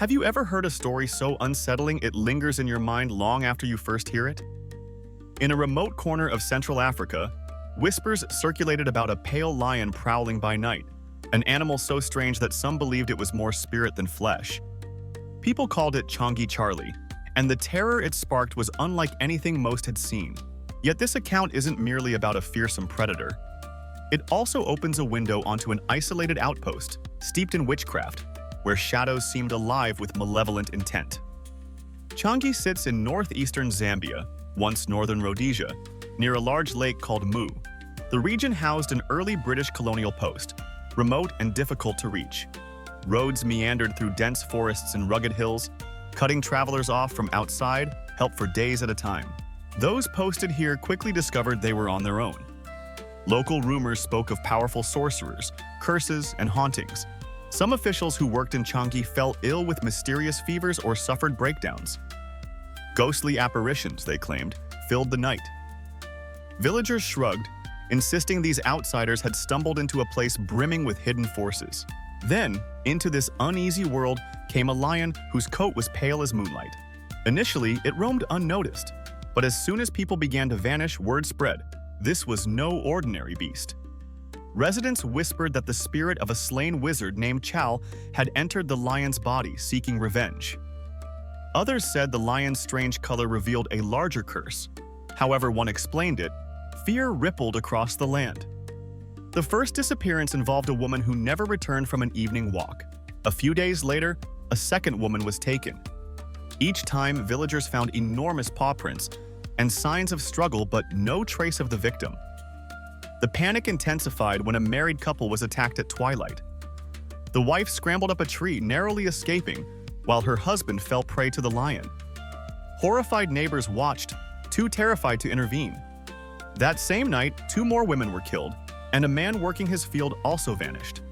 Have you ever heard a story so unsettling it lingers in your mind long after you first hear it? In a remote corner of Central Africa, whispers circulated about a pale lion prowling by night, an animal so strange that some believed it was more spirit than flesh. People called it Changi Charlie, and the terror it sparked was unlike anything most had seen. Yet this account isn't merely about a fearsome predator. It also opens a window onto an isolated outpost, steeped in witchcraft, where shadows seemed alive with malevolent intent. Chongi sits in northeastern Zambia, once northern Rhodesia, near a large lake called Mu. The region housed an early British colonial post, remote and difficult to reach. Roads meandered through dense forests and rugged hills, cutting travelers off from outside help for days at a time. Those posted here quickly discovered they were on their own. Local rumors spoke of powerful sorcerers, curses, and hauntings. Some officials who worked in Chongi fell ill with mysterious fevers or suffered breakdowns. Ghostly apparitions, they claimed, filled the night. Villagers shrugged, insisting these outsiders had stumbled into a place brimming with hidden forces. Then, into this uneasy world came a lion whose coat was pale as moonlight. Initially, it roamed unnoticed, but as soon as people began to vanish, word spread. This was no ordinary beast. Residents whispered that the spirit of a slain wizard named Chow had entered the lion's body seeking revenge. Others said the lion's strange color revealed a larger curse. However one explained it, fear rippled across the land. The first disappearance involved a woman who never returned from an evening walk. A few days later, a second woman was taken. Each time, villagers found enormous paw prints and signs of struggle, but no trace of the victim. The panic intensified when a married couple was attacked at twilight. The wife scrambled up a tree, narrowly escaping, while her husband fell prey to the lion. Horrified neighbors watched, too terrified to intervene. That same night, 2 more women were killed, and a man working his field also vanished.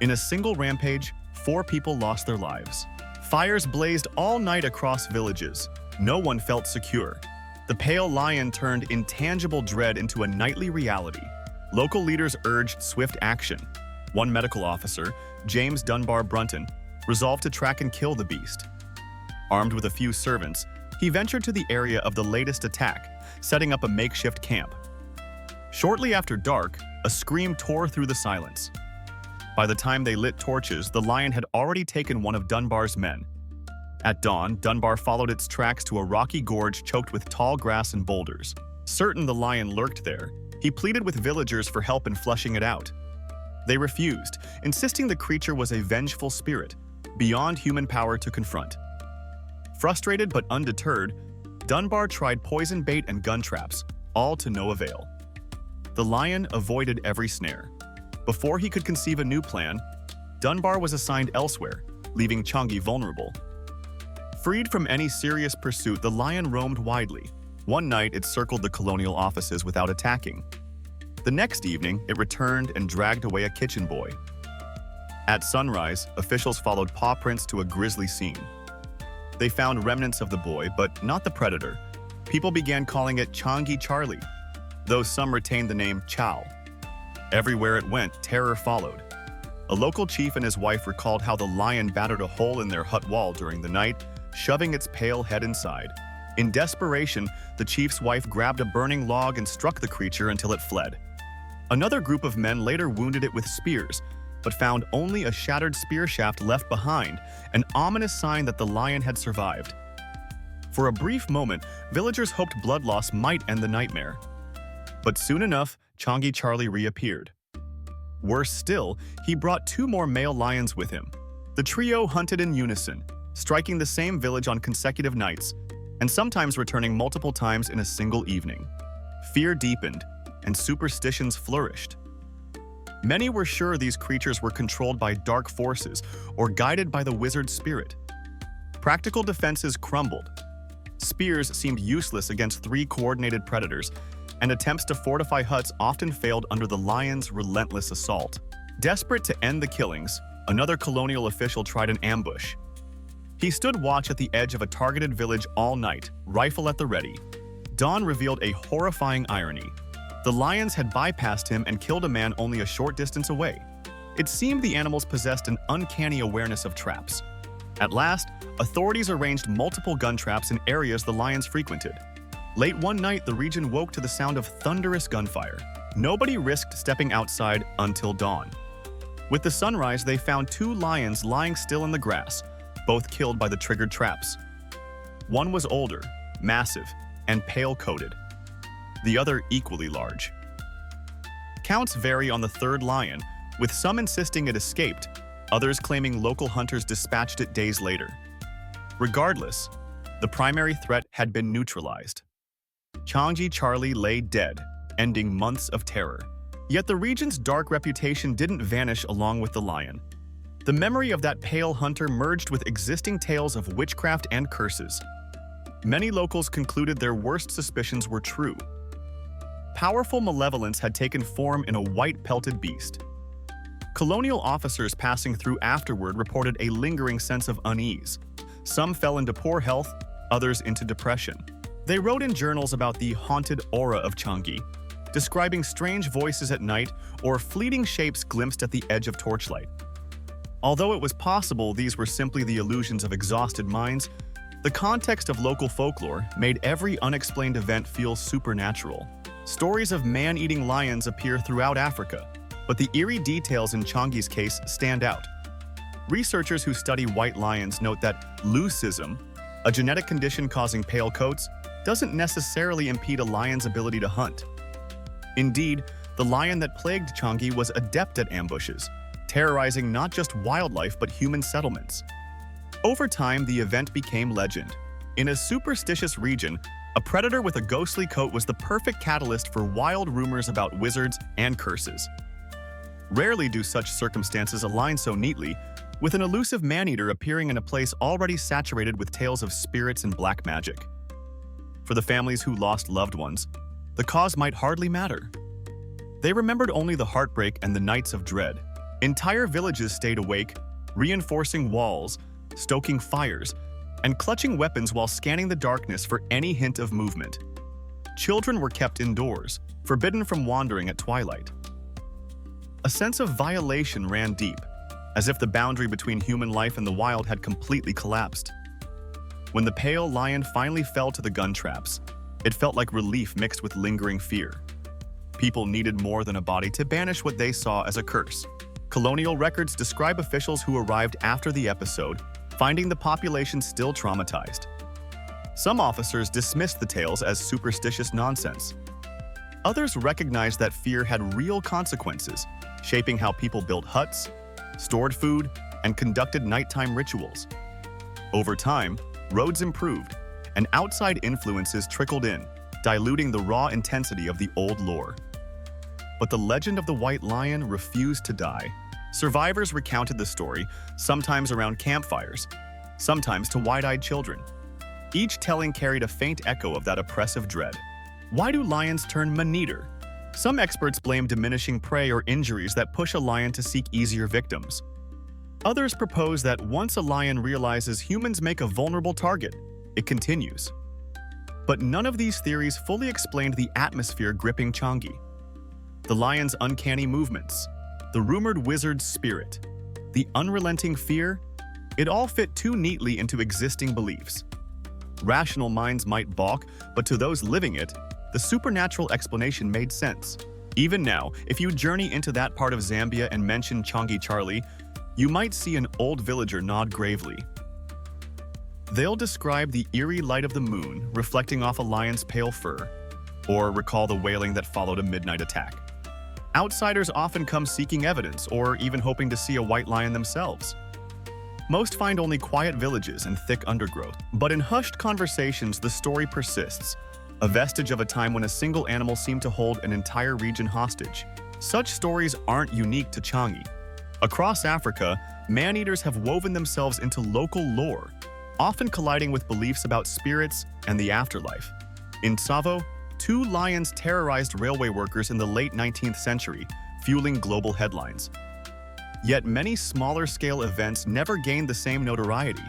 In a single rampage, 4 people lost their lives. Fires blazed all night across villages. No one felt secure. The pale lion turned intangible dread into a nightly reality. Local leaders urged swift action. One medical officer, James Dunbar Brunton, resolved to track and kill the beast. Armed with a few servants, he ventured to the area of the latest attack, setting up a makeshift camp. Shortly after dark, a scream tore through the silence. By the time they lit torches, the lion had already taken one of Dunbar's men. At dawn, Dunbar followed its tracks to a rocky gorge choked with tall grass and boulders. Certain the lion lurked there, he pleaded with villagers for help in flushing it out. They refused, insisting the creature was a vengeful spirit, beyond human power to confront. Frustrated but undeterred, Dunbar tried poison bait and gun traps, all to no avail. The lion avoided every snare. Before he could conceive a new plan, Dunbar was assigned elsewhere, leaving Chongi vulnerable. Freed from any serious pursuit, the lion roamed widely. One night, it circled the colonial offices without attacking. The next evening, it returned and dragged away a kitchen boy. At sunrise, officials followed paw prints to a grisly scene. They found remnants of the boy, but not the predator. People began calling it Changi Charlie, though some retained the name Chow. Everywhere it went, terror followed. A local chief and his wife recalled how the lion battered a hole in their hut wall during the night, shoving its pale head inside. In desperation, the chief's wife grabbed a burning log and struck the creature until it fled. Another group of men later wounded it with spears, but found only a shattered spear shaft left behind, an ominous sign that the lion had survived. For a brief moment, villagers hoped blood loss might end the nightmare. But soon enough, Changi Charlie reappeared. Worse still, he brought 2 more male lions with him. The trio hunted in unison, striking the same village on consecutive nights, and sometimes returning multiple times in a single evening. Fear deepened, and superstitions flourished. Many were sure these creatures were controlled by dark forces or guided by the wizard spirit. Practical defenses crumbled. Spears seemed useless against 3 coordinated predators, and attempts to fortify huts often failed under the lion's relentless assault. Desperate to end the killings, another colonial official tried an ambush. He stood watch at the edge of a targeted village all night, rifle at the ready. Dawn revealed a horrifying irony. The lions had bypassed him and killed a man only a short distance away. It seemed the animals possessed an uncanny awareness of traps. At last, authorities arranged multiple gun traps in areas the lions frequented. Late one night, the region woke to the sound of thunderous gunfire. Nobody risked stepping outside until dawn. With the sunrise, they found two lions lying still in the grass, both killed by the triggered traps. One was older, massive, and pale-coated. The other equally large. Counts vary on the third lion, with some insisting it escaped, others claiming local hunters dispatched it days later. Regardless, the primary threat had been neutralized. Changi Charlie lay dead, ending months of terror. Yet the region's dark reputation didn't vanish along with the lion. The memory of that pale hunter merged with existing tales of witchcraft and curses. Many locals concluded their worst suspicions were true. Powerful malevolence had taken form in a white-pelted beast. Colonial officers passing through afterward reported a lingering sense of unease. Some fell into poor health, others into depression. They wrote in journals about the haunted aura of Chongi, describing strange voices at night or fleeting shapes glimpsed at the edge of torchlight. Although it was possible these were simply the illusions of exhausted minds, the context of local folklore made every unexplained event feel supernatural. Stories of man-eating lions appear throughout Africa, but the eerie details in Chongi's case stand out. Researchers who study white lions note that leucism, a genetic condition causing pale coats, doesn't necessarily impede a lion's ability to hunt. Indeed, the lion that plagued Chongi was adept at ambushes, terrorizing not just wildlife but human settlements. Over time, the event became legend. In a superstitious region, a predator with a ghostly coat was the perfect catalyst for wild rumors about wizards and curses. Rarely do such circumstances align so neatly, with an elusive man-eater appearing in a place already saturated with tales of spirits and black magic. For the families who lost loved ones, the cause might hardly matter. They remembered only the heartbreak and the nights of dread. Entire villages stayed awake, reinforcing walls, stoking fires, and clutching weapons while scanning the darkness for any hint of movement. Children were kept indoors, forbidden from wandering at twilight. A sense of violation ran deep, as if the boundary between human life and the wild had completely collapsed. When the pale lion finally fell to the gun traps, it felt like relief mixed with lingering fear. People needed more than a body to banish what they saw as a curse. Colonial records describe officials who arrived after the episode, finding the population still traumatized. Some officers dismissed the tales as superstitious nonsense. Others recognized that fear had real consequences, shaping how people built huts, stored food, and conducted nighttime rituals. Over time, roads improved, and outside influences trickled in, diluting the raw intensity of the old lore. But the legend of the white lion refused to die. Survivors recounted the story, sometimes around campfires, sometimes to wide-eyed children. Each telling carried a faint echo of that oppressive dread. Why do lions turn man-eater? Some experts blame diminishing prey or injuries that push a lion to seek easier victims. Others propose that once a lion realizes humans make a vulnerable target, it continues. But none of these theories fully explained the atmosphere gripping Chongi. The lion's uncanny movements, the rumored wizard's spirit, the unrelenting fear, it all fit too neatly into existing beliefs. Rational minds might balk, but to those living it, the supernatural explanation made sense. Even now, if you journey into that part of Zambia and mention Changi Charlie, you might see an old villager nod gravely. They'll describe the eerie light of the moon reflecting off a lion's pale fur, or recall the wailing that followed a midnight attack. Outsiders often come seeking evidence or even hoping to see a white lion themselves. Most find only quiet villages and thick undergrowth, but in hushed conversations the story persists, a vestige of a time when a single animal seemed to hold an entire region hostage. Such stories aren't unique to Changi. Across Africa, man-eaters have woven themselves into local lore, often colliding with beliefs about spirits and the afterlife. In Tsavo, 2 lions terrorized railway workers in the late 19th century, fueling global headlines. Yet many smaller-scale events never gained the same notoriety.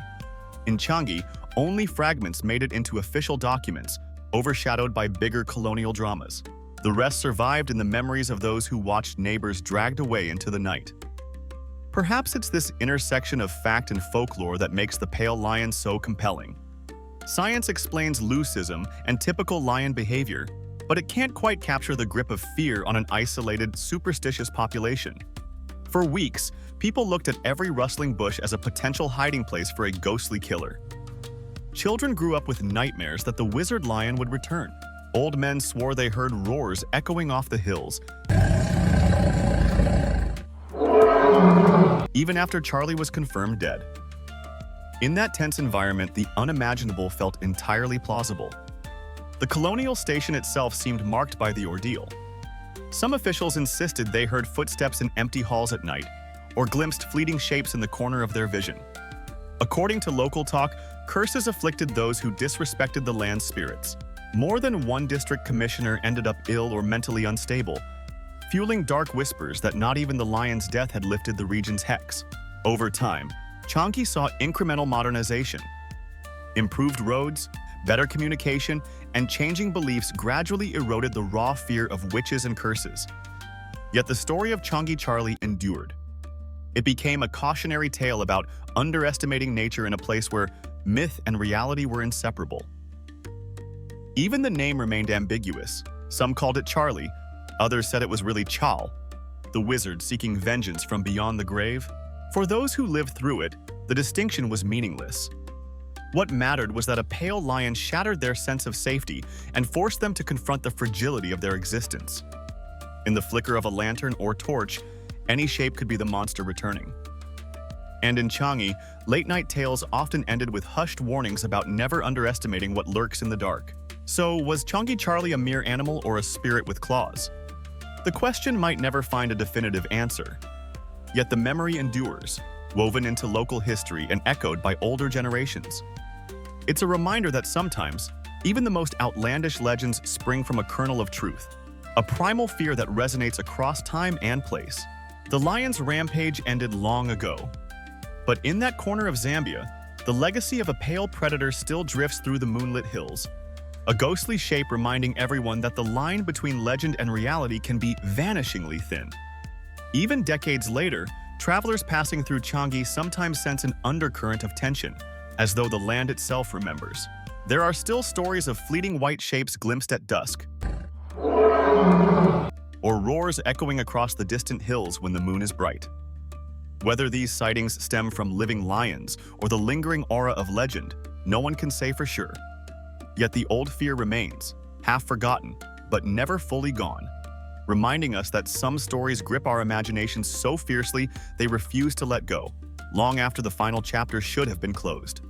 In Changi, only fragments made it into official documents, overshadowed by bigger colonial dramas. The rest survived in the memories of those who watched neighbors dragged away into the night. Perhaps it's this intersection of fact and folklore that makes the pale lion so compelling. Science explains leucism and typical lion behavior, but it can't quite capture the grip of fear on an isolated, superstitious population. For weeks, people looked at every rustling bush as a potential hiding place for a ghostly killer. Children grew up with nightmares that the wizard lion would return. Old men swore they heard roars echoing off the hills, even after Charlie was confirmed dead. In that tense environment, the unimaginable felt entirely plausible. The colonial station itself seemed marked by the ordeal. Some officials insisted they heard footsteps in empty halls at night, or glimpsed fleeting shapes in the corner of their vision. According to local talk, curses afflicted those who disrespected the land's spirits. More than one district commissioner ended up ill or mentally unstable, fueling dark whispers that not even the lion's death had lifted the region's hex. Over time, Chongi saw incremental modernization. Improved roads, better communication, and changing beliefs gradually eroded the raw fear of witches and curses. Yet the story of Changi Charlie endured. It became a cautionary tale about underestimating nature in a place where myth and reality were inseparable. Even the name remained ambiguous. Some called it Charlie, others said it was really Chal, the wizard seeking vengeance from beyond the grave. For those who lived through it, the distinction was meaningless. What mattered was that a pale lion shattered their sense of safety and forced them to confront the fragility of their existence. In the flicker of a lantern or torch, any shape could be the monster returning. And in Changi, late-night tales often ended with hushed warnings about never underestimating what lurks in the dark. So, was Changi Charlie a mere animal or a spirit with claws? The question might never find a definitive answer. Yet the memory endures, woven into local history and echoed by older generations. It's a reminder that sometimes, even the most outlandish legends spring from a kernel of truth, a primal fear that resonates across time and place. The lion's rampage ended long ago. But in that corner of Zambia, the legacy of a pale predator still drifts through the moonlit hills, a ghostly shape reminding everyone that the line between legend and reality can be vanishingly thin. Even decades later, travelers passing through Chongi sometimes sense an undercurrent of tension, as though the land itself remembers. There are still stories of fleeting white shapes glimpsed at dusk, or roars echoing across the distant hills when the moon is bright. Whether these sightings stem from living lions or the lingering aura of legend, no one can say for sure. Yet the old fear remains, half forgotten, but never fully gone, reminding us that some stories grip our imaginations so fiercely they refuse to let go, long after the final chapter should have been closed.